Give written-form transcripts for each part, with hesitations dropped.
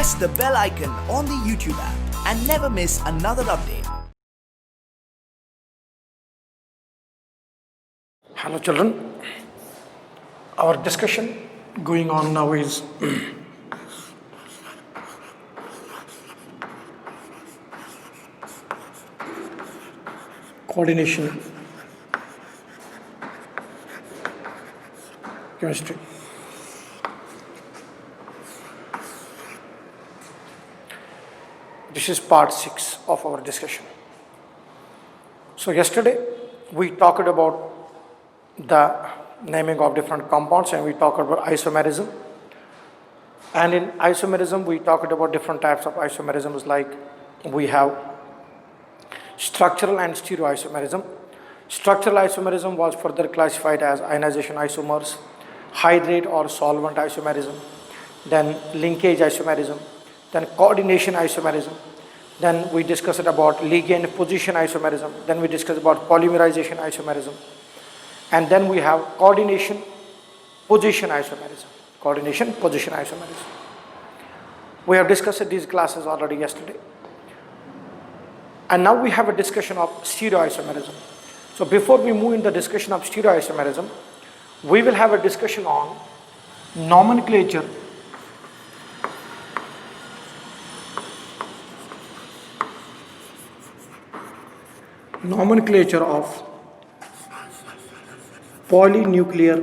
press the bell icon on the YouTube app and never miss another update. Hello children, our discussion going on now is coordination chemistry. This is part 6 of our discussion. So yesterday we talked about the naming of different compounds and we talked about isomerism. And in isomerism we talked about different types of isomerisms, like we have structural and stereoisomerism. Structural isomerism was further classified as ionization isomers, hydrate or solvent isomerism, then linkage isomerism, then coordination isomerism, then we discussed about ligand position isomerism, then we discussed about polymerization isomerism, and then we have coordination position isomerism. Coordination position isomerism. We have discussed these classes already yesterday. And now we have a discussion of stereoisomerism. So before we move in the discussion of stereoisomerism, we will have a discussion on nomenclature of polynuclear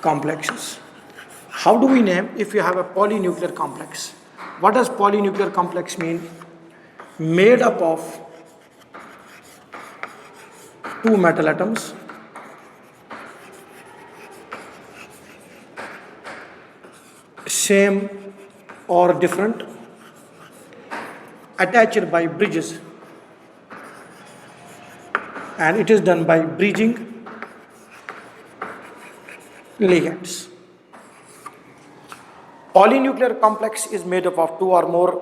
complexes. How do we name if you have a polynuclear complex? What does polynuclear complex mean? Made up of two metal atoms same or different, attached by bridges, and it is done by bridging ligands. Polynuclear complex is made up of two or more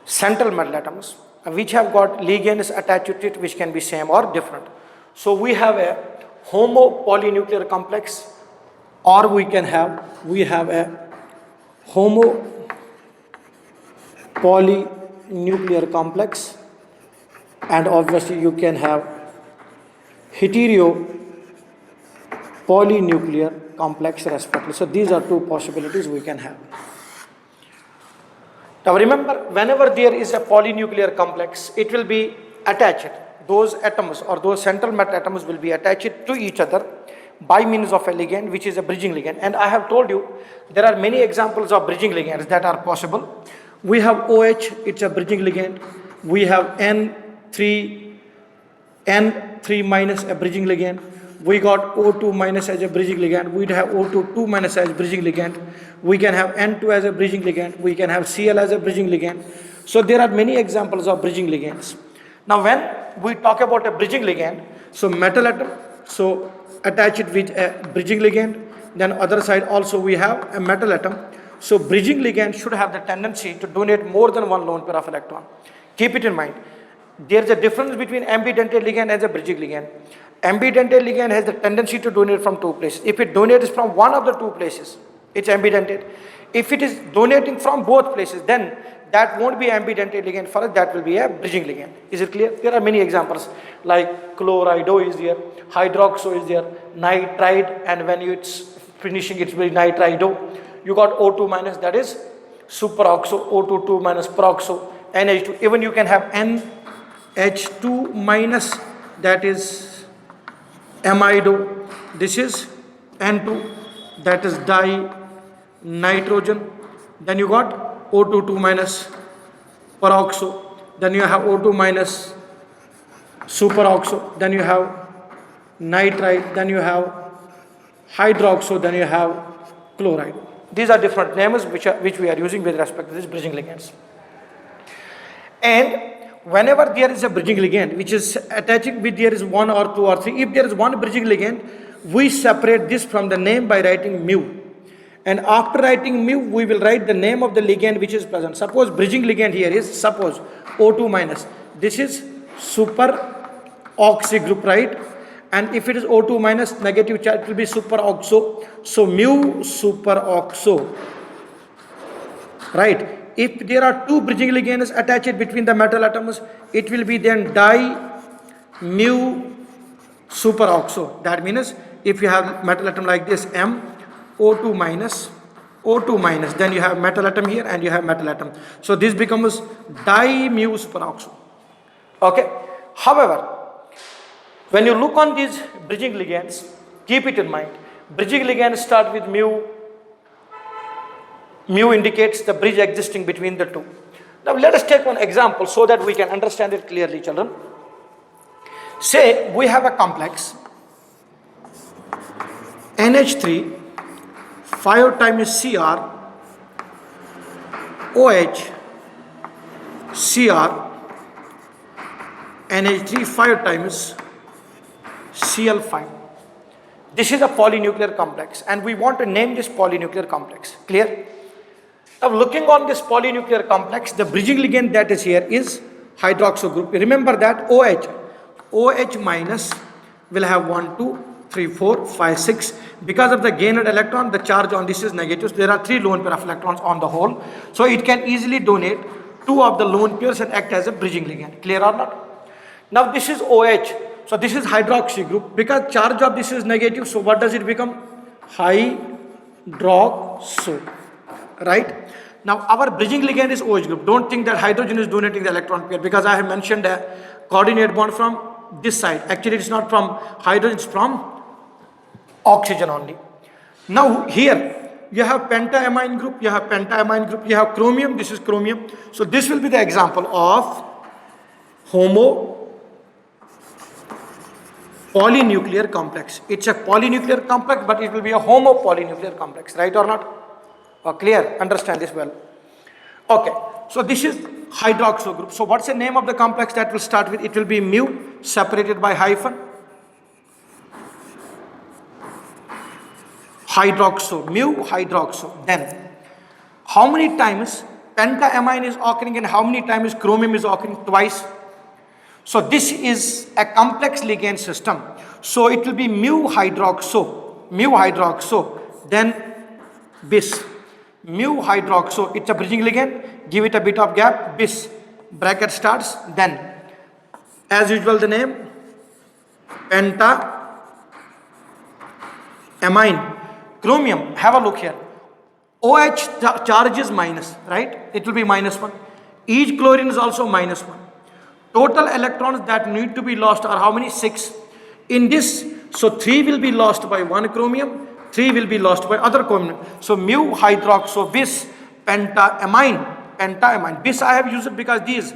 central metal atoms which have got ligands attached to it which can be same or different. So we have a homo-polynuclear complex, or we have a homo-polynuclear complex, and obviously you can have hetero-polynuclear complex respectively. So these are two possibilities we can have. Now remember, whenever there is a polynuclear complex, it will be attached. Those atoms or those central metal atoms will be attached to each other by means of a ligand, which is a bridging ligand. And I have told you there are many examples of bridging ligands that are possible. We have OH, it's a bridging ligand. We have N3 minus, a bridging ligand. We got O2 minus as a bridging ligand. We'd have O2 minus as bridging ligand. We can have N2 as a bridging ligand. We can have Cl as a bridging ligand. So there are many examples of bridging ligands. Now when we talk about a bridging ligand, so metal atom, so attach it with a bridging ligand. Then other side also we have a metal atom. So bridging ligand should have the tendency to donate more than one lone pair of electron. Keep it in mind. There is a difference between ambidentate ligand and a bridging ligand. Ambidentate ligand has the tendency to donate from two places. If it donates from one of the two places, it's ambidentate. If it is donating from both places, then that won't be ambidentate ligand. For us, that will be a bridging ligand. Is it clear? There are many examples like chlorido is there, hydroxo is there, nitride, and when it's finishing, it's very nitrido. You got O2 minus, that is superoxo, O2 minus peroxo, NH2. Even you can have NH2 minus, that is amido. This is N2, that is dinitrogen. Then you got O2 minus peroxo. Then you have O2 minus superoxo. Then you have nitride. Then you have hydroxo. Then you have chloride. These are different names which we are using with respect to these bridging ligands. And whenever there is a bridging ligand which is attaching with, there is one or two or three, if there is one bridging ligand, we separate this from the name by writing mu. And after writing mu, we will write the name of the ligand which is present. Suppose bridging ligand here is, suppose O2 minus. This is superoxy group, right? And if it is O2 minus negative charge, it will be superoxo. So mu superoxo right? If there are two bridging ligands attached between the metal atoms, it will be then di mu superoxo. That means if you have metal atom like this, M O2 minus O2 minus, then you have metal atom here and you have metal atom. So this becomes di mu superoxo. Okay. However, when you look on these bridging ligands, keep it in mind. Bridging ligands start with mu. Mu indicates the bridge existing between the two. Now let us take one example so that we can understand it clearly, children. Say we have a complex NH3 5 times Cr OH Cr NH3 5 times Cl5. This is a polynuclear complex and we want to name this polynuclear complex. Clear? Now looking on this polynuclear complex, the bridging ligand that is here is hydroxyl group. Remember that OH minus will have 1, 2, 3, 4, 5, 6. Because of the gained electron, the charge on this is negative. So there are 3 lone pair of electrons on the whole. So it can easily donate 2 of the lone pairs and act as a bridging ligand. Clear or not? Now this is OH. So this is hydroxy group. Because charge of this is negative, so what does it become? Hydroxo. Right? Now our bridging ligand is OH group. Don't think that hydrogen is donating the electron pair, because I have mentioned a coordinate bond from this side. Actually it's not from hydrogen, it's from oxygen only. Now here you have pentaamine group, you have chromium, this is chromium. So this will be the example of homo polynuclear complex. It's a polynuclear complex, but it will be a homo polynuclear complex, right or not? Clear? Understand this well. Okay, so this is hydroxyl group. So what's the name of the complex that will start with? It will be mu separated by hyphen. Hydroxo, mu hydroxo. Then how many times pentaamine is occurring and how many times chromium is occurring? Twice. So this is a complex ligand system. So it will be mu hydroxo, then bis. Mu hydroxo, it's a bridging ligand. Give it a bit of gap, bis. Bracket starts, then as usual the name pentaamine. Chromium, have a look here. OH charge is minus, right? It will be -1. Each chlorine is also -1. Total electrons that need to be lost are how many? 6. In this, so 3 will be lost by 1 chromium, 3 will be lost by other chromium. So mu hydroxo bis pentaamine. Bis I have used it because these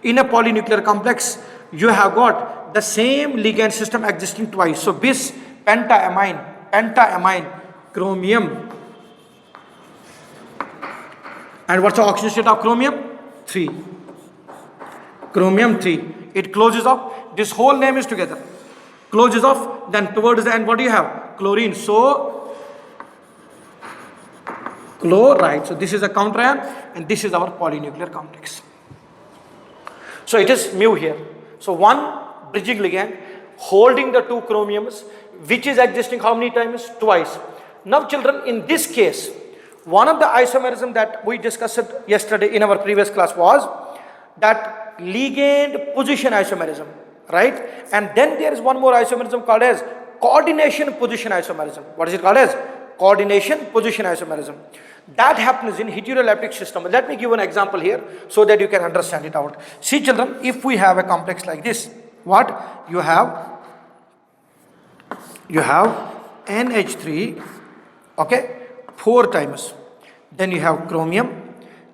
in a polynuclear complex you have got the same ligand system existing twice. So bis pentaamine chromium. And what's the oxygen state of chromium? 3. Chromium 3. It closes off. This whole name is together. Closes off. Then towards the end, what do you have? Chlorine. So chloride. So this is a counterion and this is our polynuclear complex. So it is mu here. So one bridging ligand holding the 2 chromiums, which is existing how many times? Twice. Now children, in this case, one of the isomerism that we discussed yesterday in our previous class was that ligand position isomerism, right? And then there is one more isomerism called as coordination position isomerism. What is it called as? Coordination position isomerism. That happens in heteroleptic system. Let me give an example here so that you can understand it out. See children, if we have a complex like this, what you have NH3, okay, 4 times. Then you have chromium.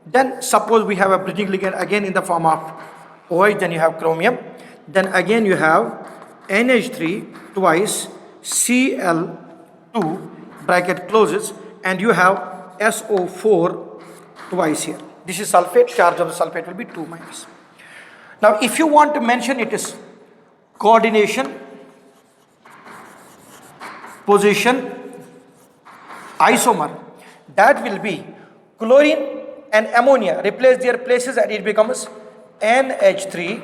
Then suppose we have a bridging ligand again in the form of OH, then you have chromium. Then again you have NH3 twice, Cl2, bracket closes, and you have SO4 twice here. This is sulfate, charge of the sulfate will be 2 minus. Now if you want to mention it is coordination position isomer, that will be chlorine and ammonia replace their places and it becomes NH3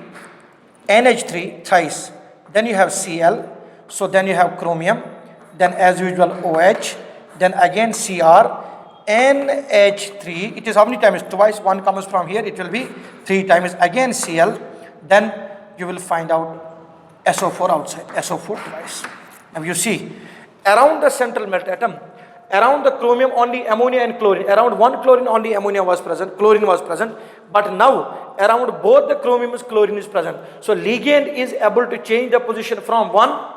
thrice. Then you have Cl, so then you have chromium, then as usual OH, then again Cr, NH3, it is how many times? Twice. One comes from here, it will be 3 times. Again Cl, then you will find out SO4 outside, SO4 twice. Now you see, around the central melt atom, around the chromium only ammonia and chlorine, around one chlorine only ammonia was present, chlorine was present, but now around both the chromium is chlorine is present. So ligand is able to change the position from one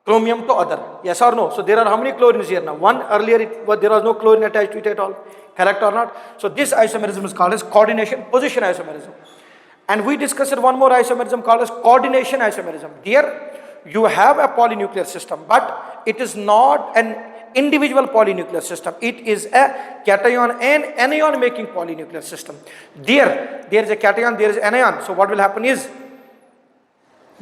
chromium to other, yes or no? So there are how many chlorines here now? One, earlier there was no chlorine attached to it at all, correct or not? So this isomerism is called as coordination position isomerism. And we discussed one more isomerism called as coordination isomerism. Here you have a polynuclear system, but it is not an individual polynuclear system. It is a cation and anion making polynuclear system. There is a cation, there is anion. So what will happen is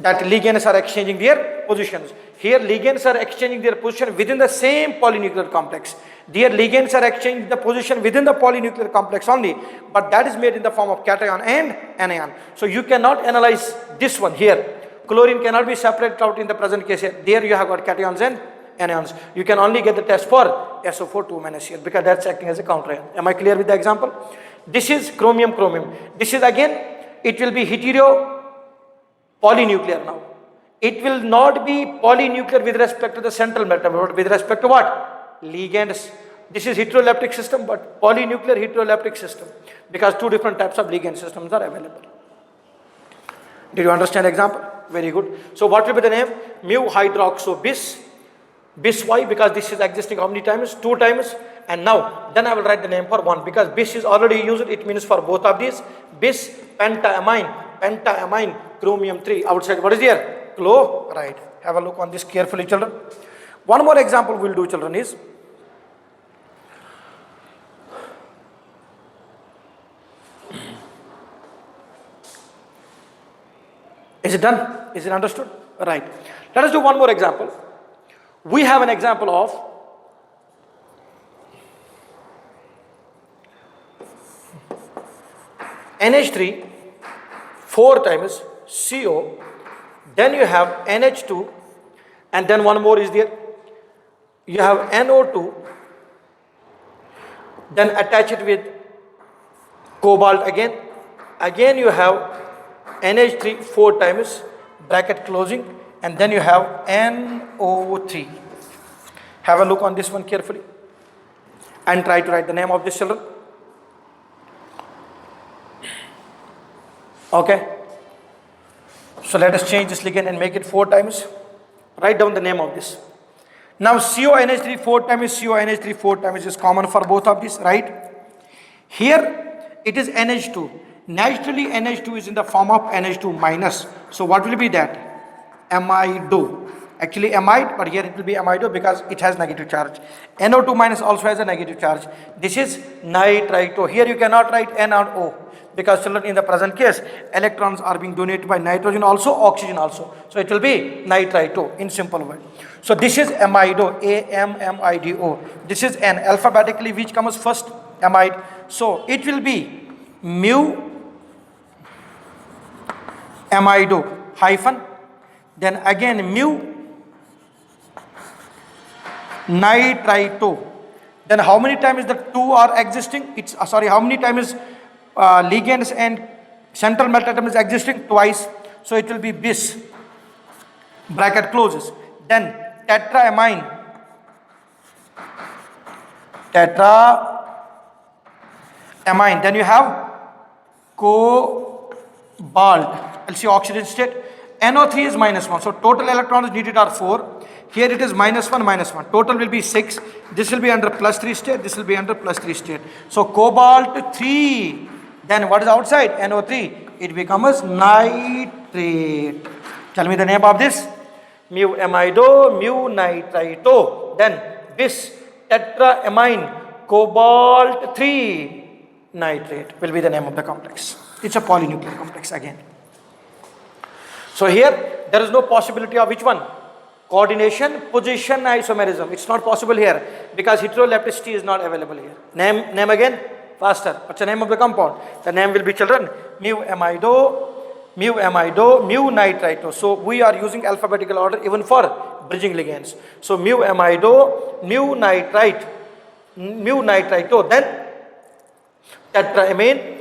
that ligands are exchanging their positions. Here ligands are exchanging their position within the same polynuclear complex. There ligands are exchanging the position within the polynuclear complex only, but that is made in the form of cation and anion. So you cannot analyze this one here. Chlorine cannot be separated out in the present case here. There you have got cations and anions. You can only get the test for SO4 2 minus here because that's acting as a counter. Am I clear with the example? This is chromium. This is again, it will be hetero polynuclear now. It will not be polynuclear with respect to the central metal, but with respect to what? Ligands. This is heteroleptic system, but polynuclear heteroleptic system because two different types of ligand systems are available. Did you understand the example? Very good. So what will be the name? Mu hydroxo bis. Bis why? Because this is existing how many times? 2 times. And now, then I will write the name for 1 because bis is already used. It means for both of these. Bis pentaamine chromium 3. Outside what is here? Chloride. Have a look on this carefully, children. One more example we'll do, children, is it done? Is it understood? Right. Let us do one more example. We have an example of NH3 4 times CO, then you have NH2, and then one more is there. You have NO2, then attach it with cobalt again. Again you have NH3 4 times, bracket closing, and then you have NO3. Have a look on this one carefully and try to write the name of this, children. Okay. So let us change this ligand and make it 4 times. Write down the name of this. Now CONH3 4 times, CONH3 4 times is common for both of these, right? Here it is NH2. Naturally NH2 is in the form of NH2 minus. So what will be that? Amido. Actually amide, but here it will be amido because it has negative charge. NO2 minus also has a negative charge. This is nitrito. Here you cannot write N or O because, children, in the present case electrons are being donated by nitrogen also, oxygen also. So it will be nitrito in simple word. So this is amido, AMMIDO. This is N. Alphabetically which comes first? Amide. So it will be mu amido hyphen, then again mu nitrito. Then how many times the two are existing? It's how many times ligands and central metal atom is existing? Twice. So it will be bis, bracket closes. Then tetraamine, then you have cobalt. I'll see oxygen state. NO3 is -1. So total electrons needed are 4. Here it is -1. Total will be 6. This will be under +3 state. This will be under +3 state. So cobalt 3. Then what is outside? NO3. It becomes nitrate. Tell me the name of this. Mu amido, mu nitrito. Then bis tetraamine cobalt 3 nitrate will be the name of the complex. It's a polynuclear complex again. So here there is no possibility of which one? Coordination, position, isomerism. It's not possible here because heterolepticity is not available here. Name again, faster. What's the name of the compound? The name will be, children, mu amido, mu nitrito. So we are using alphabetical order even for bridging ligands. So mu amido, mu nitrite. mu nitrito, then tetraamine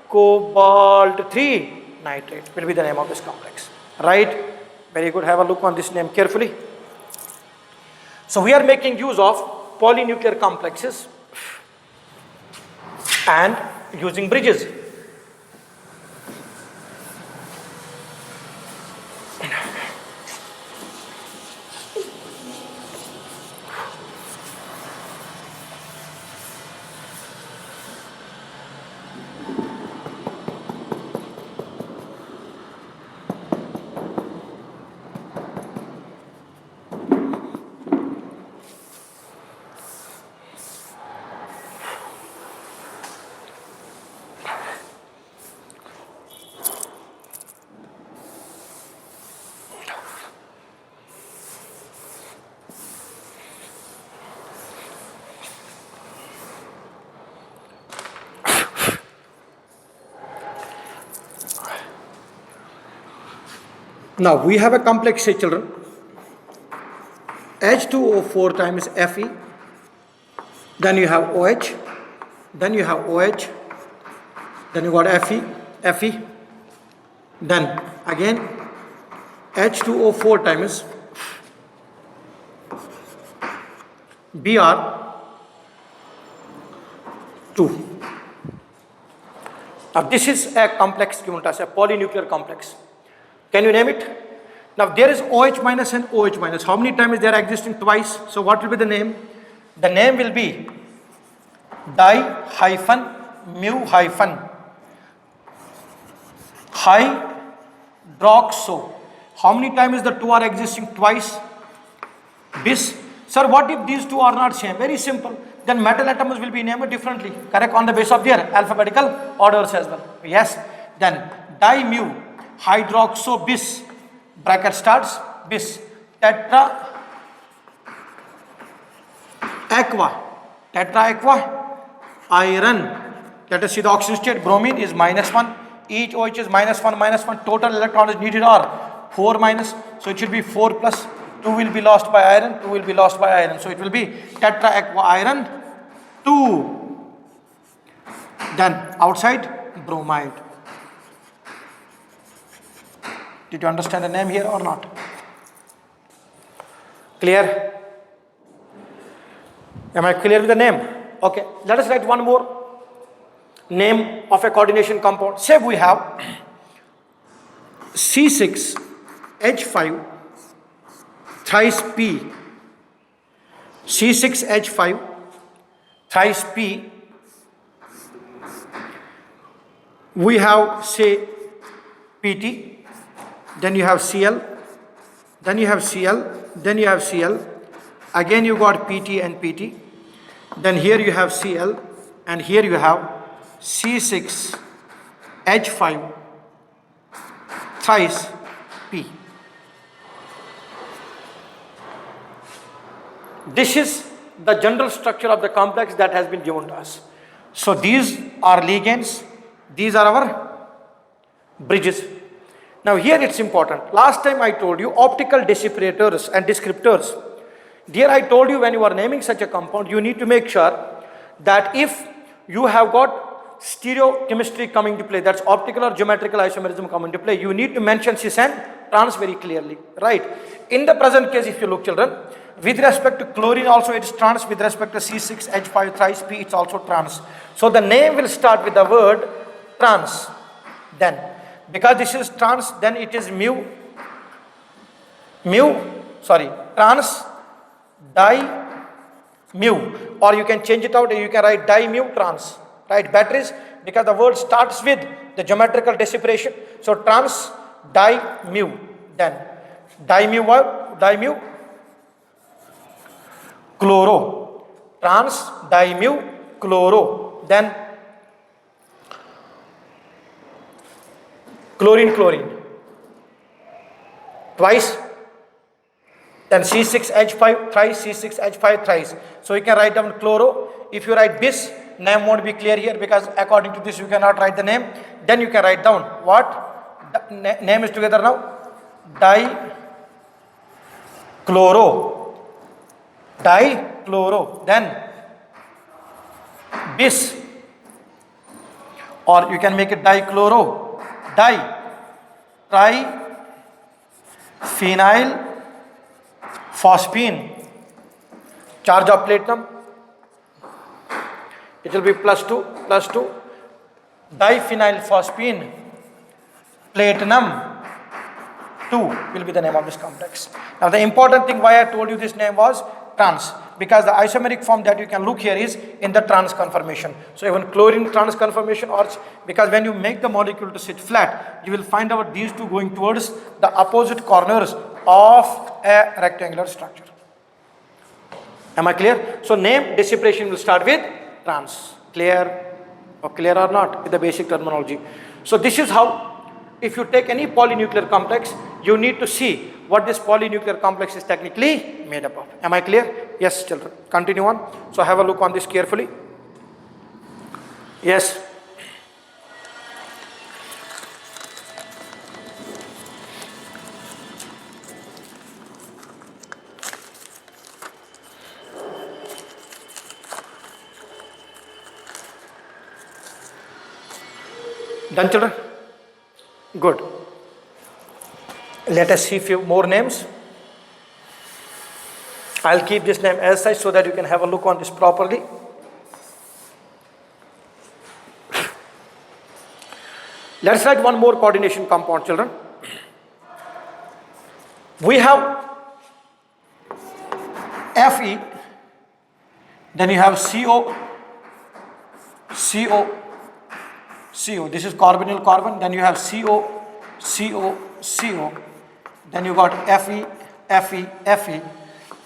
cobalt 3 nitrate will be the name of this complex. Right? Very good. Have a look on this name carefully. So we are making use of polynuclear complexes and using bridges. Now we have a complex, say children, H2O4 times Fe, then you have OH, then you have OH, then you got Fe, then again H2O4 times Br2. Now this is a complex given to us, a polynuclear complex. Can you name it? Now there is OH minus and OH minus. How many times they are existing? Twice. So what will be the name? The name will be di-mu-hydroxo. How many times the two are existing? Twice. Bis. Sir, what if these two are not same? Very simple. Then metal atoms will be named differently. Correct? On the basis of their alphabetical orders as well. Yes. Then di-mu-hydroxo bis. Bracket starts bis. Tetra aqua iron. Let us see the oxygen state. Bromine is -1. Each OH is -1. Total electron is needed are 4 minus. So it should be 4 plus. 2 will be lost by iron. 2 will be lost by iron. So it will be tetra aqua iron 2. Then outside bromide. Did you understand the name here or not? Clear? Am I clear with the name? Okay, let us write one more name of a coordination compound. Say we have C6H5 thrice P. C6H5 thrice P. We have, say, PT. Then you have Cl, then you have Cl, then you have Cl, again you got PT and PT, then here you have Cl, and here you have C6H5 thrice P. This is the general structure of the complex that has been given to us. So these are ligands, these are our bridges. Now here it's important. Last time I told you optical desciprators and descriptors. Here I told you when you are naming such a compound, you need to make sure that if you have got stereochemistry coming to play, that's optical or geometrical isomerism coming to play, you need to mention cis and trans very clearly, right? In the present case, if you look children, with respect to chlorine also it is trans, with respect to C6H5 thrice P it's also trans. So the name will start with the word trans. Then because this is trans, then it is trans di-mu, or you can change it out and you can write di-mu trans, right? Batteries, because the word starts with the geometrical descipration, so trans di-mu, then di-mu what? Di-mu chloro, trans di-mu chloro, then chlorine twice, then C6H5 thrice, C6H5 thrice. So you can write down chloro. If you write bis, name won't be clear here because according to this you cannot write the name. Then you can write down what? The name is together now. Di-chloro. Di chloro, then bis, or you can make it dichloro, triphenyl phosphine. Charge of platinum, it will be +2, diphenyl phosphine, platinum 2 will be the name of this complex. Now the important thing why I told you this name was trans, because the isomeric form that you can look here is in the trans conformation. So even chlorine trans conformation, or because when you make the molecule to sit flat, you will find out these two going towards the opposite corners of a rectangular structure. Am I clear? So name desipration will start with trans. Clear or not with the basic terminology. So this is how, if you take any polynuclear complex, you need to see what this polynuclear complex is technically made up of. Am I clear? Yes, children. Continue on. So have a look on this carefully. Yes. Done, children? Good. Let us see few more names. I'll keep this name as such so that you can have a look on this properly. Let's write one more coordination compound, children. We have Fe, then you have CO, this is carbonyl carbon, then you have CO, then you got Fe,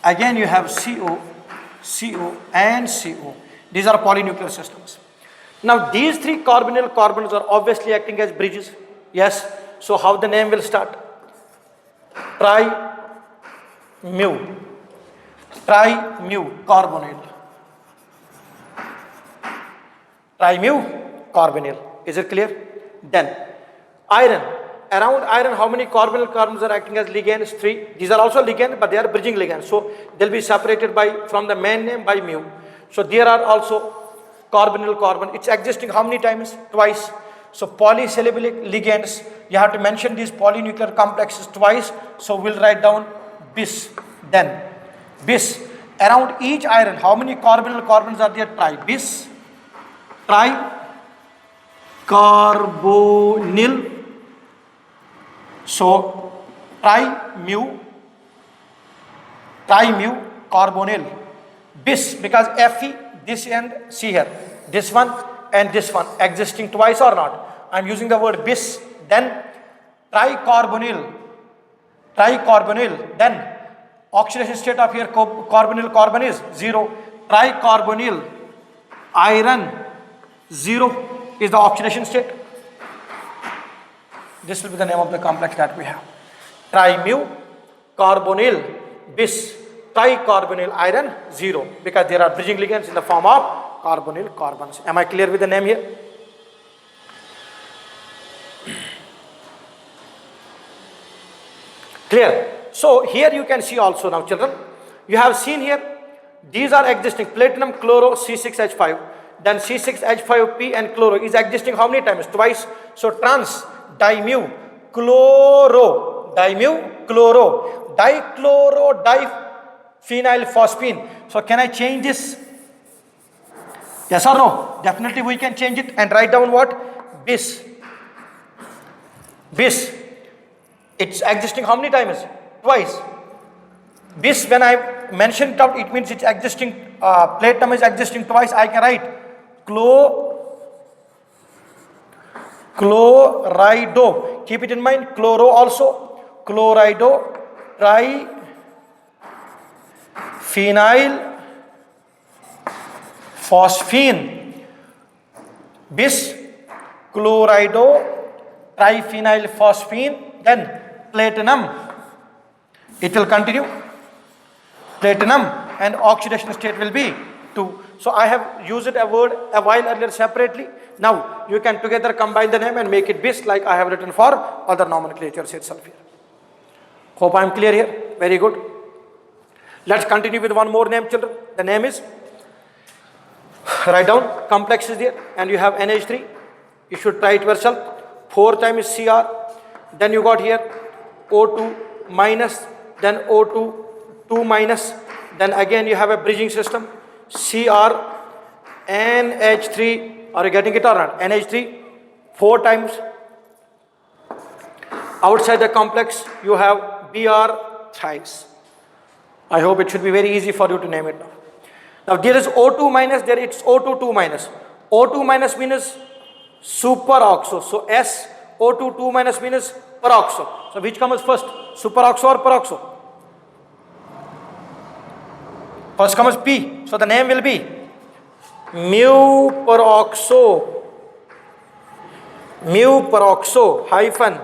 again you have CO, and CO. These are polynuclear systems. Now these three carbonyl carbons are obviously acting as bridges. Yes. So how the name will start? Tri-mu carbonyl. Tri-mu carbonyl. Is it clear? Then iron. Around iron, how many carbonyl carbons are acting as ligands? 3. These are also ligands, but they are bridging ligands. So they'll be separated from the main name by mu. So there are also carbonyl carbon. It's existing how many times? Twice. So polysalicylic ligands, you have to mention these polynuclear complexes twice. So we'll write down bis. Then bis. Around each iron, how many carbonyl carbons are there? Bis. Carbonyl. So tri-mu carbonyl. Bis, because Fe, this and C here, this one and this one existing twice or not. I'm using the word bis. Then tricarbonyl. Then oxidation state of here carbonyl carbon is 0. Tricarbonyl iron 0 is the oxidation state. This will be the name of the complex that we have. Tri-mu carbonyl bis, tricarbonyl iron 0, because there are bridging ligands in the form of carbonyl carbons. Am I clear with the name here? Clear? So here you can see also now, children, you have seen here, these are existing platinum, chloro, C6H5, then C6H5P and chloro is existing how many times? Twice. So trans, dimu, chloro, dichloro, diphenyl phosphine. So can I change this? Yes or no? Definitely we can change it and write down what? Bis. It's existing how many times? Twice. Bis, when I mention it out, it means it's existing, platinum is existing twice. I can write chlorido. Keep it in mind. Chloro also. Chlorido, triphenyl phosphine. Bis, chlorido, triphenyl phosphine. Then platinum. It will continue. Platinum and oxidation state will be 2. So I have used a word a while earlier separately. Now you can together combine the name and make it bis, like I have written for other nomenclatures itself here. Hope I am clear here. Very good. Let's continue with one more name, children. The name is, write down, complex is there, and you have NH3. You should try it yourself. 4 times Cr. Then you got here O2 minus, then O2, 2 minus. Then again you have a bridging system. Cr, NH3. Are you getting it or not? NH3, 4 times. Outside the complex, you have Br thrice. I hope it should be very easy for you to name it now. Now there is O2 minus, there it's O2 2 minus. O2 minus means superoxo. So S, O2 2 minus means peroxo. So which comes first, superoxo or peroxo? First comes P. So the name will be mu peroxo hyphen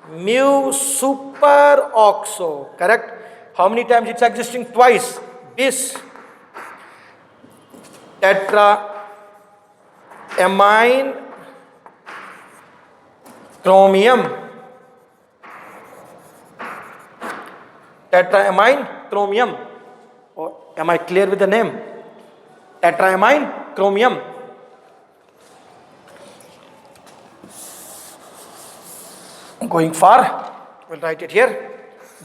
mu superoxo. Correct? How many times it's existing? Twice. Bis tetraamine chromium. Tetraamine chromium. Oh, am I clear with the name? Tetraamine chromium. Going far, we'll write it here.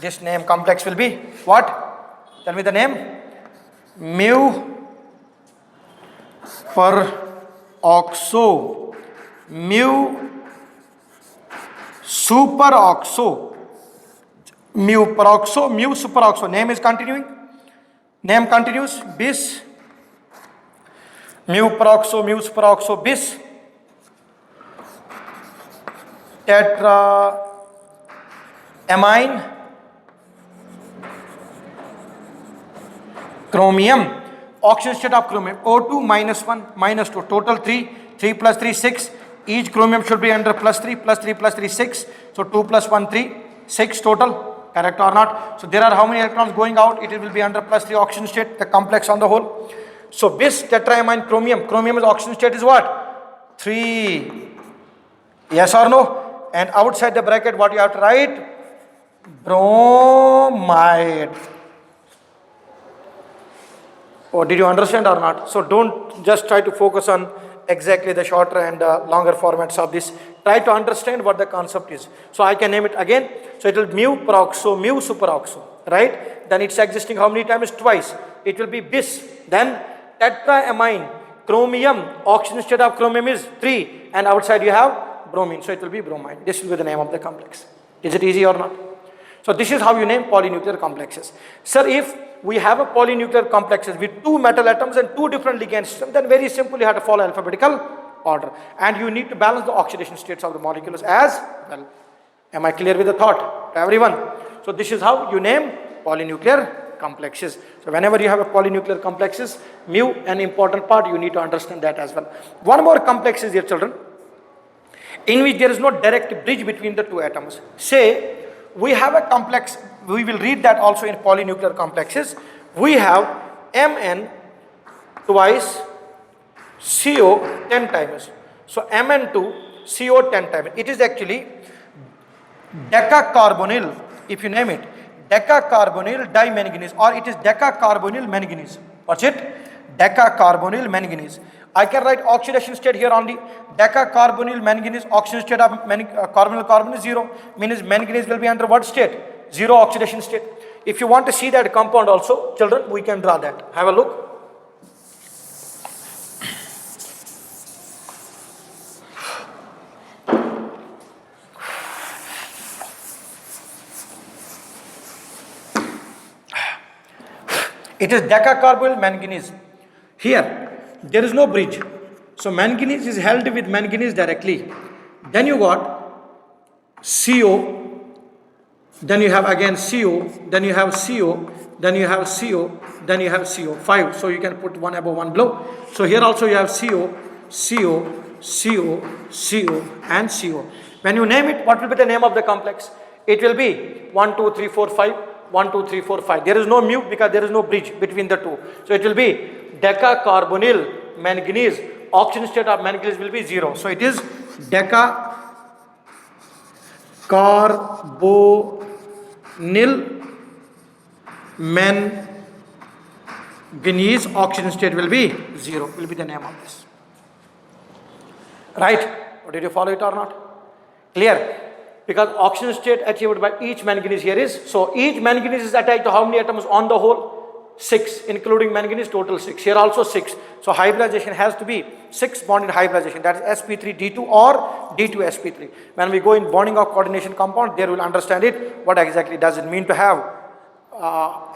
This name complex will be what? Tell me the name. Mu peroxo, mu superoxo, mu peroxo, mu superoxo. Name is continuing. Name continues. Bis mu peroxo, mu superoxo, bis tetraamine chromium. Oxygen state of chromium. O2 minus 1 minus 2. Total 3. 3 plus 3 6. Each chromium should be under plus 3 plus 3 plus 3 6. So 2 plus 1 3. 6 total. Correct or not? So there are how many electrons going out? It will be under plus 3 oxygen state. The complex on the whole. So bis tetraamine chromium. Chromium's oxygen state is what? 3. Yes or no? And outside the bracket what you have to write? Bromide. Oh, did you understand or not? So don't just try to focus on exactly the shorter and longer formats of this. Try to understand what the concept is. So I can name it again. So it will be mu peroxo, mu superoxo, right? Then it's existing how many times? Twice. It will be bis. Then tetraamine chromium. Oxygen state of chromium is 3, and outside you have bromine. So it will be bromide. This will be the name of the complex. Is it easy or not? So this is how you name polynuclear complexes. Sir, if we have a polynuclear complexes with 2 metal atoms and 2 different ligand systems, then very simply you have to follow alphabetical order. And you need to balance the oxidation states of the molecules as well. Am I clear with the thought, everyone? So this is how you name polynuclear complexes. So whenever you have a polynuclear complexes, mu, an important part, you need to understand that as well. One more complex is here, children, in which there is no direct bridge between the 2 atoms. Say, we have a complex, we will read that also in polynuclear complexes. We have Mn twice CO 10 times. So Mn2 CO 10 times. It is actually decacarbonyl, if you name it, decacarbonyl dimanganese, or it is decacarbonyl manganese. What's it? Decacarbonyl manganese. I can write oxidation state here only. Decacarbonyl manganese, oxidation state of carbonyl is 0. Means manganese will be under what state? 0 oxidation state. If you want to see that compound also, children, we can draw that. Have a look. It is decacarbonyl manganese. Here, there is no bridge. So manganese is held with manganese directly. Then you got CO, then you have again CO, then you have CO, then you have CO, then you have CO. 5. So you can put one above, one below. So here also you have CO, CO, CO, CO, and CO. When you name it, what will be the name of the complex? It will be 1, 2, 3, 4, 5. 1, 2, 3, 4, 5. There is no mu because there is no bridge between the 2. So it will be decacarbonyl manganese. Oxidation state of manganese will be 0. So it is decacarbonyl Manganese oxygen state will be 0, will be the name of this. Right? Or did you follow it or not? Clear? Because oxygen state achieved by each manganese here is, so each manganese is attached to how many atoms on the whole? 6, including manganese, total 6. Here also 6. So hybridization has to be 6 bonded hybridization, that is sp3d2 or d2sp3. When we go in bonding of coordination compound, there will understand it, what exactly does it mean to have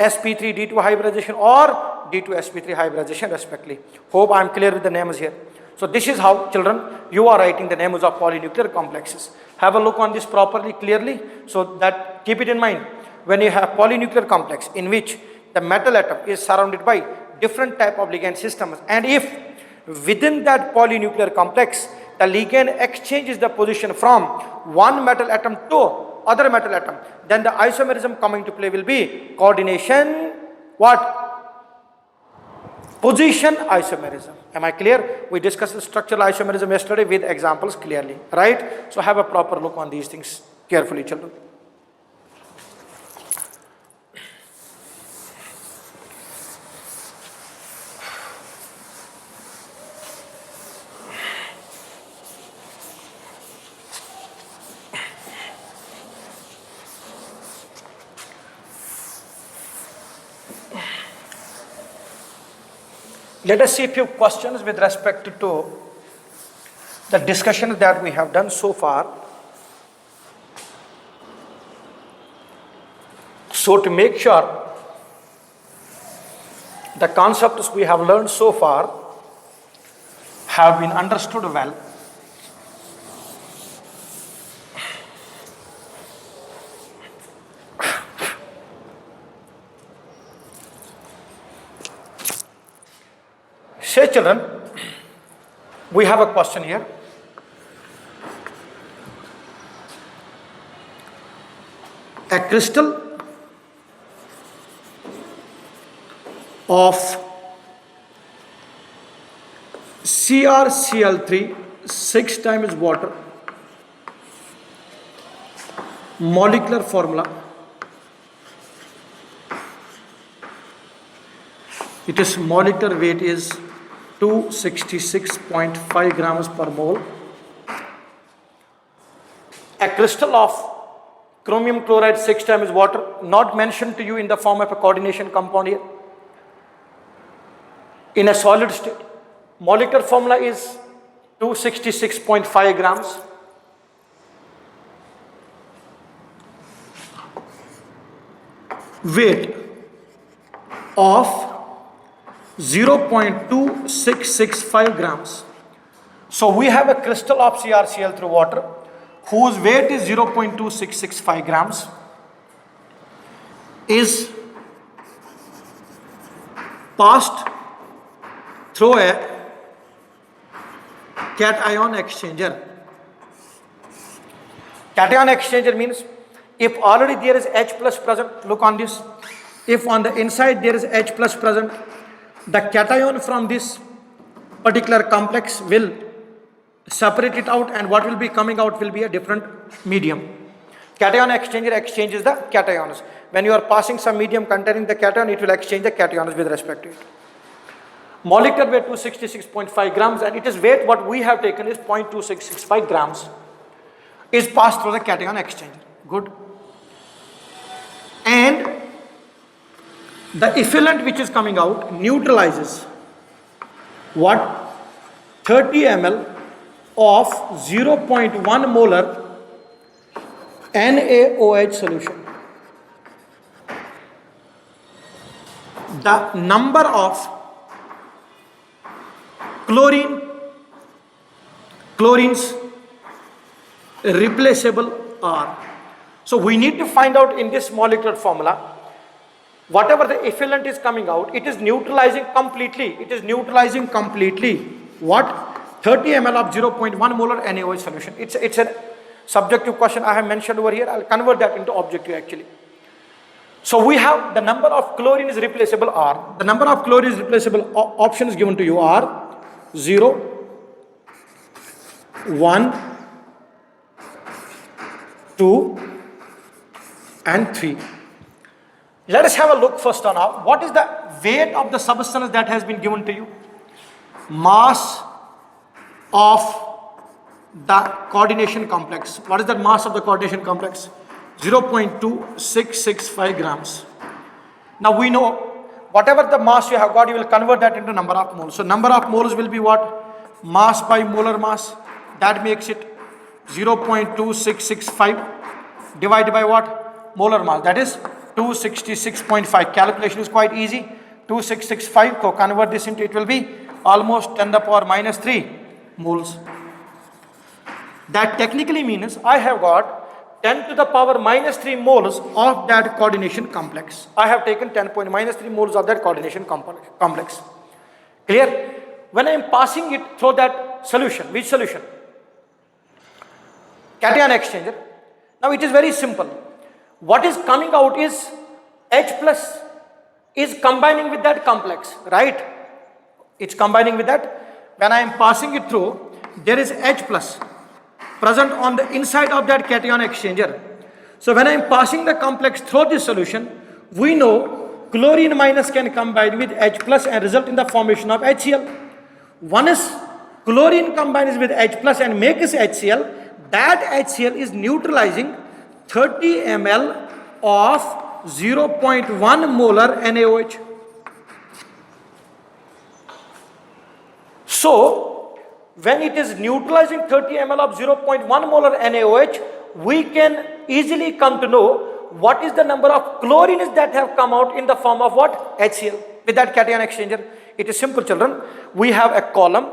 sp3d2 hybridization or d2sp3 hybridization respectively. Hope I am clear with the names here. So this is how, children, you are writing the names of polynuclear complexes. Have a look on this properly, clearly, so that keep it in mind. When you have polynuclear complex in which the metal atom is surrounded by different type of ligand systems, and if within that polynuclear complex the ligand exchanges the position from one metal atom to other metal atom, then the isomerism coming to play will be coordination, what? Position isomerism. Am I clear? We discussed the structural isomerism yesterday with examples clearly, right? So have a proper look on these things carefully, children. Let us see a few questions with respect to the discussion that we have done so far. So to make sure the concepts we have learned so far have been understood well, say children, we have a question here. A crystal of CrCl3 6 times water, molecular formula, it is molecular weight is 266.5 grams per mole. A crystal of chromium chloride 6 times water, not mentioned to you in the form of a coordination compound here. In a solid state, molecular formula is 266.5 grams. Weight of 0.2665 grams. So we have a crystal of CrCl3 water whose weight is 0.2665 grams, is passed through a cation exchanger. Cation exchanger means if already there is H plus present, look on this, if on the inside there is H plus present, the cation from this particular complex will separate it out, and what will be coming out will be a different medium. Cation exchanger exchanges the cations. When you are passing some medium containing the cation, it will exchange the cations with respect to it. Molecular weight 266.5 grams, and it is weight what we have taken is 0.2665 grams, is passed through the cation exchanger. Good. And the effluent which is coming out neutralizes what? 30 ml of 0.1 molar NaOH solution. The number of chlorines replaceable are. So we need to find out in this molecular formula, whatever the effluent is coming out, it is neutralizing completely. It is neutralizing completely what? 30 ml of 0.1 molar NaOH solution. It's a subjective question I have mentioned over here. I'll convert that into objective actually. So we have the number of chlorines replaceable are. The number of chlorines replaceable options given to you are 0, 1, 2 and 3. Let us have a look first on what is the weight of the substance that has been given to you? Mass of the coordination complex. What is the mass of the coordination complex? 0.2665 grams. Now we know whatever the mass you have got, you will convert that into number of moles. So number of moles will be what? Mass by molar mass. That makes it 0.2665 divided by what? Molar mass. That is 266.5. Calculation is quite easy. 2665, so convert this into, it will be almost 10 to the power minus 3 moles. That technically means I have got 10 to the power minus 3 moles of that coordination complex. I have taken 10 point minus 3 moles of that coordination complex. Clear? When I am passing it through that solution, which solution? Cation exchanger. Now it is very simple. What is coming out is H plus is combining with that complex, right? It's combining with that. When I am passing it through, there is H plus present on the inside of that cation exchanger. So when I am passing the complex through this solution, we know chlorine minus can combine with H plus and result in the formation of HCl. Once chlorine combines with H plus and makes HCl, that HCl is neutralizing 30 ml of 0.1 molar NaOH. So, when it is neutralizing 30 ml of 0.1 molar NaOH, we can easily come to know what is the number of chlorines that have come out in the form of what? HCl with that cation exchanger. It is simple, children. We have a column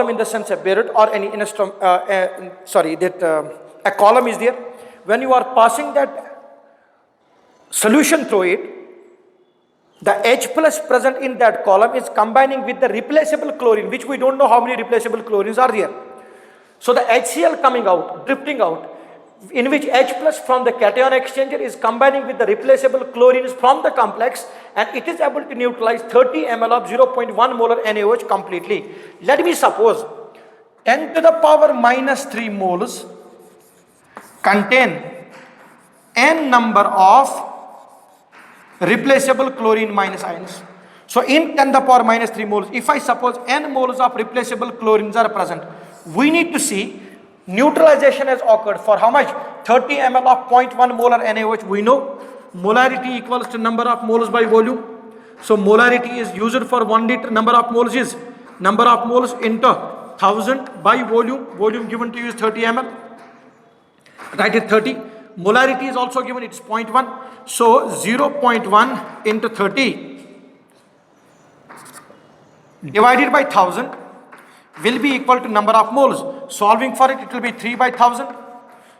in the sense a beirut or any instrument, a column is there. When you are passing that solution through it, the H plus present in that column is combining with the replaceable chlorine, which we don't know how many replaceable chlorines are there. So the HCl coming out, drifting out, in which H plus from the cation exchanger is combining with the replaceable chlorines from the complex, and it is able to neutralize 30 ml of 0.1 molar NaOH completely. Let me suppose 10 to the power minus 3 moles contain n number of replaceable chlorine minus ions. So in 10 to the power minus 3 moles, if I suppose n moles of replaceable chlorines are present, we need to see neutralization has occurred for how much? 30 ml of 0.1 molar NaOH. We know molarity equals to number of moles by volume. So molarity is used for 1 liter. Number of moles is number of moles into 1000 by volume. Volume given to you is 30 ml. Write it 30. Molarity is also given, it's 0.1. So 0.1 into 30 divided by 1000 will be equal to number of moles. Solving for it, it will be 3 by 1000.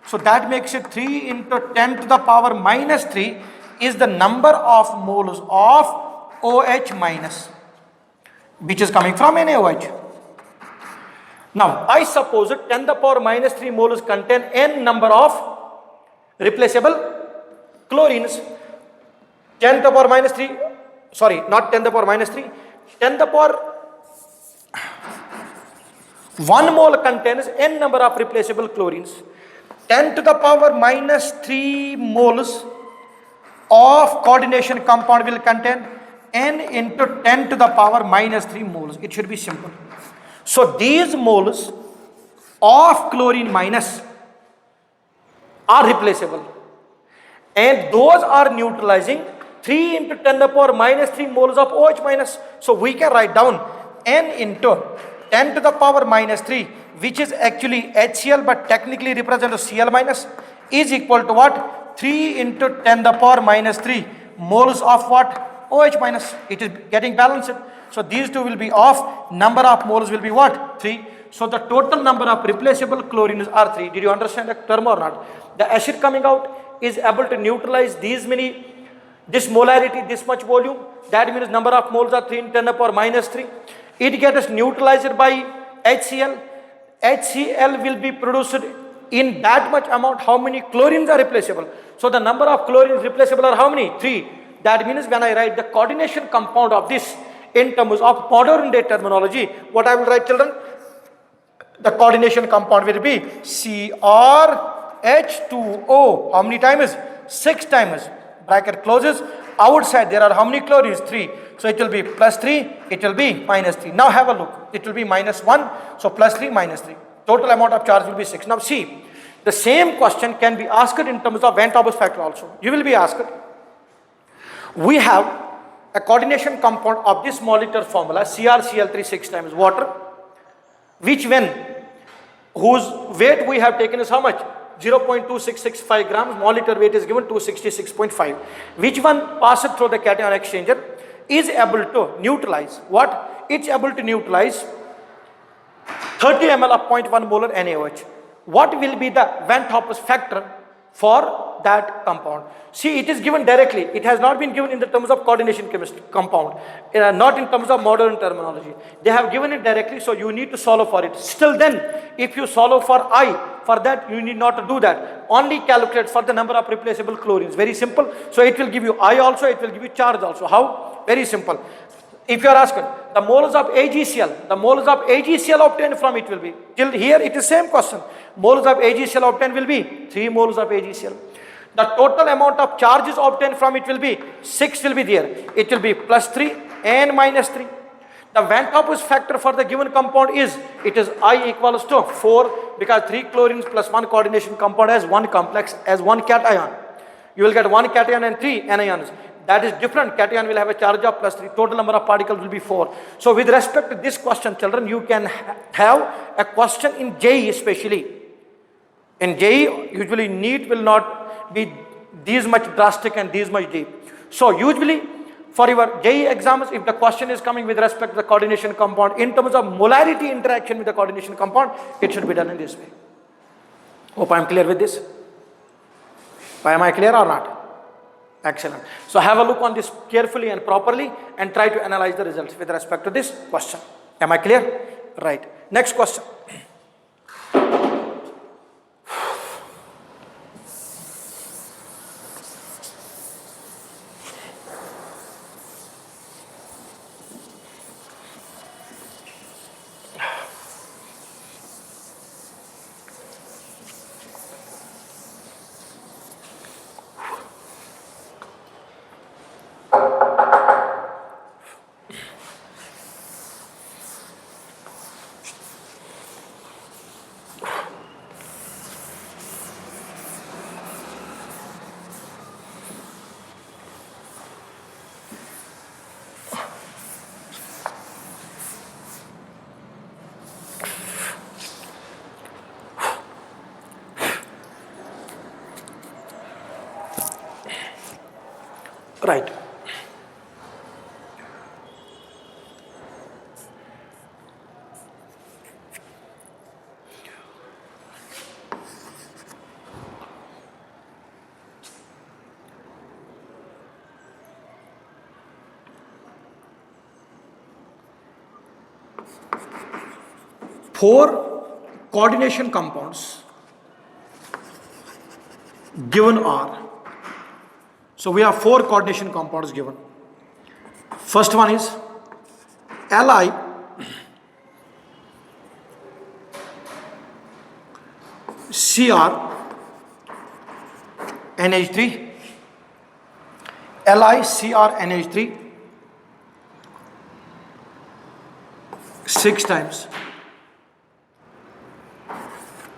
So that makes it 3 into 10 to the power minus 3 is the number of moles of OH minus, which is coming from NaOH. Now, I suppose 10 to the power minus 3 moles contain n number of replaceable chlorines. 10 to the power minus 3, sorry, not 10 to the power minus 3, 10 to the power 1 mole contains n number of replaceable chlorines. 10 to the power minus 3 moles of coordination compound will contain n into 10 to the power minus 3 moles. It should be simple. So these moles of chlorine minus are replaceable, and those are neutralizing 3 into 10 to the power minus 3 moles of OH minus. So we can write down n into 10 to the power minus 3, which is actually HCl but technically represents Cl minus, is equal to what? 3 into 10 to the power minus 3 moles of what? OH minus. It is getting balanced. So these two will be off. Number of moles will be what? 3. So the total number of replaceable chlorines are 3. Did you understand the term or not? The acid coming out is able to neutralize these many, this molarity, this much volume. That means number of moles are 3 in 10 to the power minus 3. It gets neutralized by HCl. HCl will be produced in that much amount. How many chlorines are replaceable? So the number of chlorines replaceable are how many? 3. That means when I write the coordination compound of this in terms of modern day terminology, what I will write, children? The coordination compound will be CrH2O. How many times? 6 times. Bracket closes. outside there are how many chlorines? 3. So it will be plus 3, it will be minus 3. Now have a look. It will be minus 1, so plus 3, minus 3. Total amount of charge will be 6. Now see, the same question can be asked in terms of Van 't Hoff's factor also. You will be asked, we have a coordination compound of this molecular formula CrCl3 6 times water, which whose weight we have taken is how much? 0.2665 grams, molecular weight is given 266.5. Which one passes through the cation exchanger is able to neutralize what? It's able to neutralize 30 ml of 0.1 molar NaOH. What will be the Van 't Hoff's factor for that compound? See, it is given directly. It has not been given in the terms of coordination chemistry compound, not in terms of modern terminology. They have given it directly, so you need to solve for it. Still then, if you solve for I, for that you need not to do that. Only calculate for the number of replaceable chlorines. Very simple. So it will give you I also, it will give you charge also. How? Very simple. If you are asked, the moles of AgCl obtained from it will be, till here it is same question. Moles of AgCl obtained will be 3 moles of AgCl. The total amount of charges obtained from it will be 6 will be there. It will be plus 3 and minus 3. The Van 't Hoff's factor for the given compound is, it is I equals to 4 because 3 chlorines plus 1 coordination compound has 1 complex as 1 cation. You will get 1 cation and 3 anions. That is different. Cation will have a charge of plus 3. Total number of particles will be 4. So with respect to this question, children, you can have a question in JEE especially. In JEE, usually NEET will not be these much drastic and these much deep. So usually for your JEE exams, if the question is coming with respect to the coordination compound in terms of molarity interaction with the coordination compound, it should be done in this way. Hope I am clear with this. Am I clear or not? Excellent. So have a look on this carefully and properly and try to analyze the results with respect to this question. Am I clear? Right. Next question. Right. Four coordination compounds given are, so we have 4 coordination compounds given. First one is Li Cr NH3, Li Cr NH3 6 times.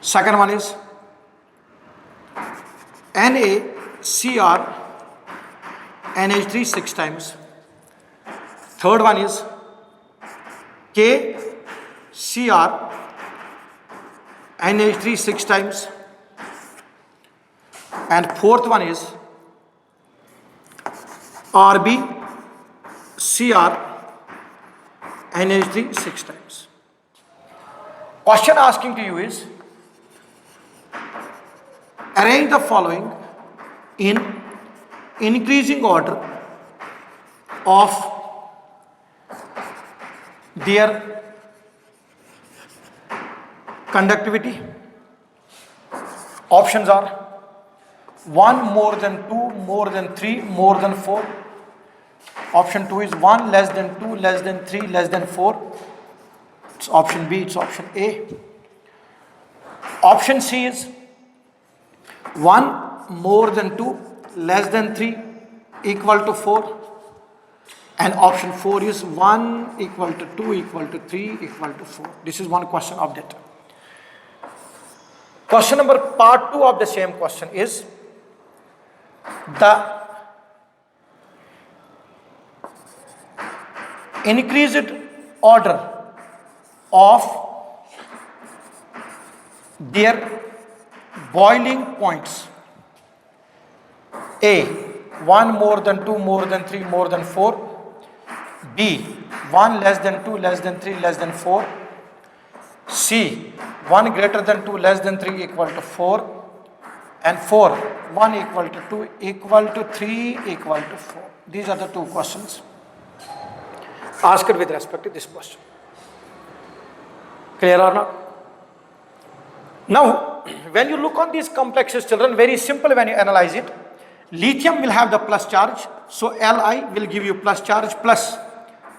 Second one is NaCr NH3 6 times. Third one is KCr NH3 6 times. And fourth one is RbCr NH3 6 times. Question asking to you is, arrange the following in increasing order of their conductivity. Options are 1 more than 2, more than 3, more than 4. Option 2 is 1 less than 2, less than 3, less than 4. It's option B, it's option A. Option C is 1 more than 2, less than 3, equal to 4, and option 4 is 1 equal to 2 equal to 3 equal to 4. This is one question of that. Question number part 2 of the same question is the increased order of their boiling points. A, 1 more than 2 more than 3 more than 4. B, 1 less than 2 less than 3 less than 4. C, 1 greater than 2 less than 3 equal to 4. And 4, 1 equal to 2 equal to 3 equal to 4. These are the two questions asked with respect to this question. Clear or not? Now, when you look on these complexes, children, very simple when you analyze it. Lithium will have the plus charge, so Li will give you plus charge plus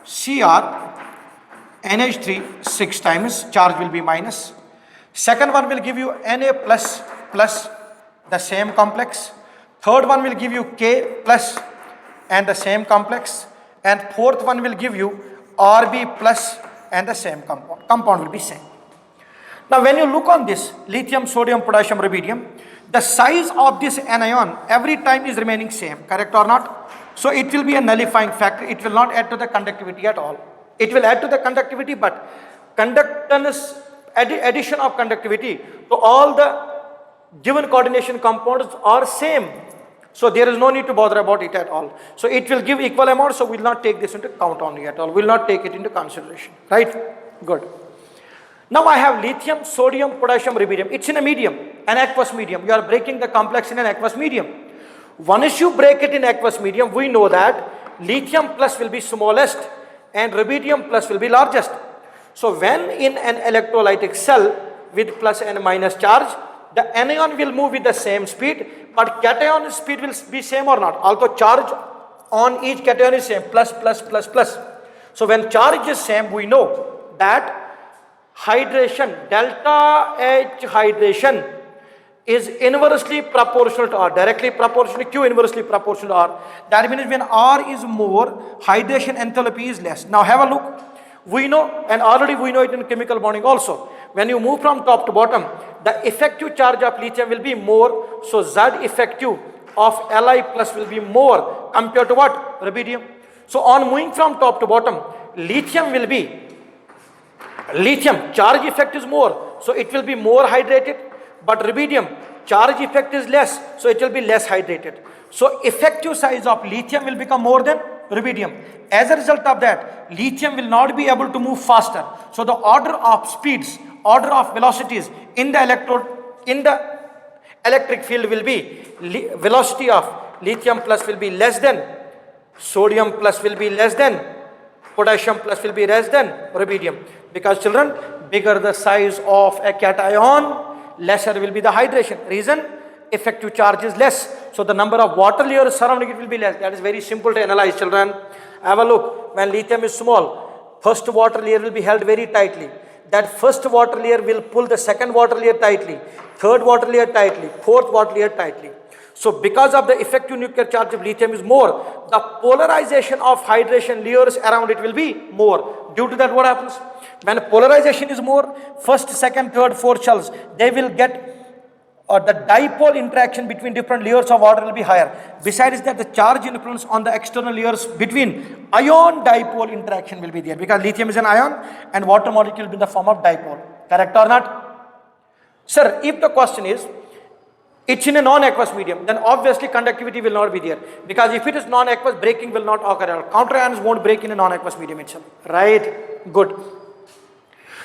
Cr, NH3 6 times, charge will be minus. Second one will give you Na plus plus the same complex. Third one will give you K plus and the same complex. And fourth one will give you Rb plus and the same compound. Compound will be same. Now when you look on this lithium, sodium, potassium, rubidium, the size of this anion every time is remaining same, correct or not? So it will be a nullifying factor. It will not add to the conductivity at all. It will add to the conductivity, but conductance, addition of conductivity to all the given coordination compounds are same. So there is no need to bother about it at all. So it will give equal amount, so we will not take this into account only at all. We will not take it into consideration, right? Good. Now I have lithium, sodium, potassium, rubidium. It's in a medium, an aqueous medium. You are breaking the complex in an aqueous medium. Once you break it in aqueous medium, we know that lithium plus will be smallest and rubidium plus will be largest. So when in an electrolytic cell with plus and minus charge, the anion will move with the same speed, but cation speed will be same or not. Although charge on each cation is same, plus, plus, plus, plus. So when charge is same, we know that hydration, delta H hydration is inversely proportional to R, directly proportional to Q, inversely proportional to R. That means when R is more, hydration enthalpy is less. Now have a look. We know, and already we know it in chemical bonding also. When you move from top to bottom, the effective charge of lithium will be more. So Z effective of Li plus will be more compared to what? Rubidium. So on moving from top to bottom, lithium will be, lithium charge effect is more, so it will be more hydrated, but rubidium charge effect is less, so it will be less hydrated. So effective size of lithium will become more than rubidium. As a result of that, lithium will not be able to move faster. So the order of speeds, order of velocities in the electrode, in the electric field will be velocity of lithium plus will be less than, sodium plus will be less than, potassium plus will be less than rubidium. Because children, bigger the size of a cation, lesser will be the hydration. Reason? Effective charge is less. So the number of water layers surrounding it will be less. That is very simple to analyze, children. Have a look. When lithium is small, first water layer will be held very tightly. That first water layer will pull the second water layer tightly, third water layer tightly, fourth water layer tightly. So because of the effective nuclear charge of lithium is more, the polarization of hydration layers around it will be more. Due to that, what happens? When polarization is more, first, second, third, fourth shells, they will get, the dipole interaction between different layers of water will be higher. Besides that, the charge influence on the external layers between ion dipole interaction will be there, because lithium is an ion and water molecule will be in the form of dipole. Correct or not? Sir, if the question is, it's in a non-aqueous medium, then obviously conductivity will not be there. Because if it is non-aqueous, breaking will not occur. Counter ions won't break in a non-aqueous medium itself. Right? Good.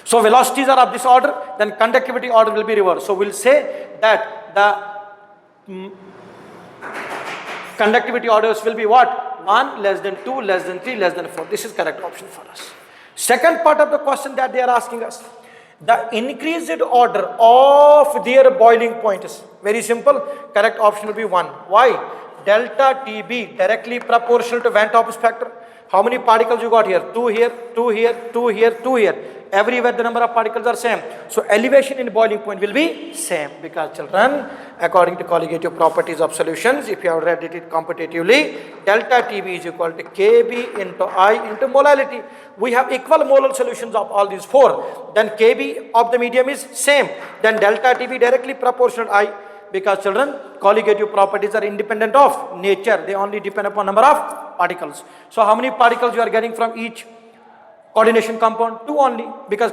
So velocities are of this order, then conductivity order will be reversed. So we'll say that the conductivity orders will be what? 1 less than 2 less than 3 less than 4. This is correct option for us. Second part of the question that they are asking us, the increased order of their boiling point is very simple. Correct option will be 1. Why? Delta TB directly proportional to Van 't Hoff's factor. How many particles you got here? 2 here, 2 here, 2 here, 2 here. Everywhere the number of particles are same. So elevation in boiling point will be same, because children, according to colligative properties of solutions, if you have read it competitively, delta TB is equal to Kb into I into molality. We have equal molar solutions of all these four. Then Kb of the medium is same. Then delta TB directly proportional I, because children, colligative properties are independent of nature. They only depend upon number of particles. So how many particles you are getting from each coordination compound? 2 only, because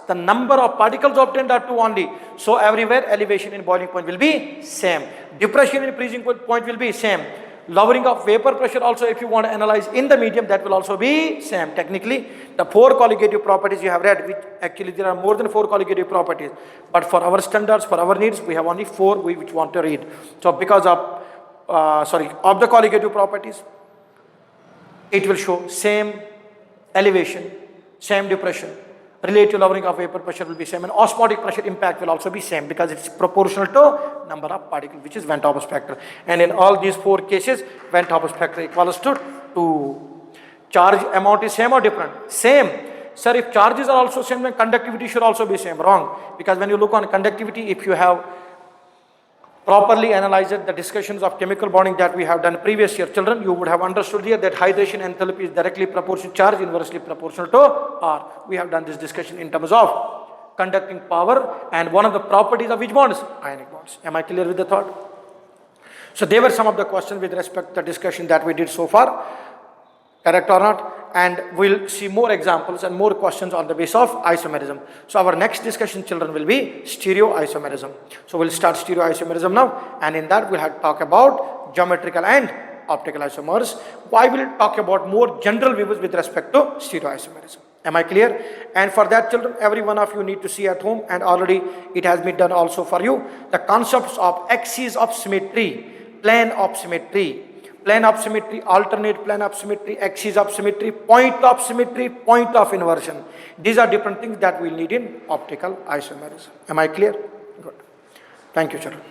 the number of particles obtained are 2 only. So everywhere elevation in boiling point will be same. Depression in freezing point will be same. Lowering of vapor pressure also, if you want to analyze in the medium, that will also be same. Technically, the 4 colligative properties you have read, which actually there are more than 4 colligative properties, but for our standards, for our needs, we have only 4 which want to read. So because of of the colligative properties, it will show same elevation, same depression, relative lowering of vapor pressure will be same, and osmotic pressure impact will also be same, because it's proportional to number of particles, which is Van Hoff spectra. And in all these 4 cases, Van Hoff spectra equals to 2. Charge amount is same or different? Same. Sir, if charges are also same, then conductivity should also be same. Wrong. Because when you look on conductivity, if you have properly analyzed the discussions of chemical bonding that we have done previous year, children, you would have understood here that hydration enthalpy is directly proportional to charge, inversely proportional to R. We have done this discussion in terms of conducting power, and one of the properties of which bonds? Ionic bonds. Am I clear with the thought? So they were some of the questions with respect to the discussion that we did so far. Correct or not? And we'll see more examples and more questions on the basis of isomerism. So our next discussion, children, will be stereoisomerism. So we'll start stereoisomerism now, and in that we'll have to talk about geometrical and optical isomers. I will talk about more general views with respect to stereoisomerism. Am I clear? And for that, children, every one of you need to see at home, and already it has been done also for you, the concepts of axes of symmetry, plane of symmetry, alternate plane of symmetry, axis of symmetry, point of inversion. These are different things that we'll need in optical isomerism. Am I clear? Good. Thank you, children.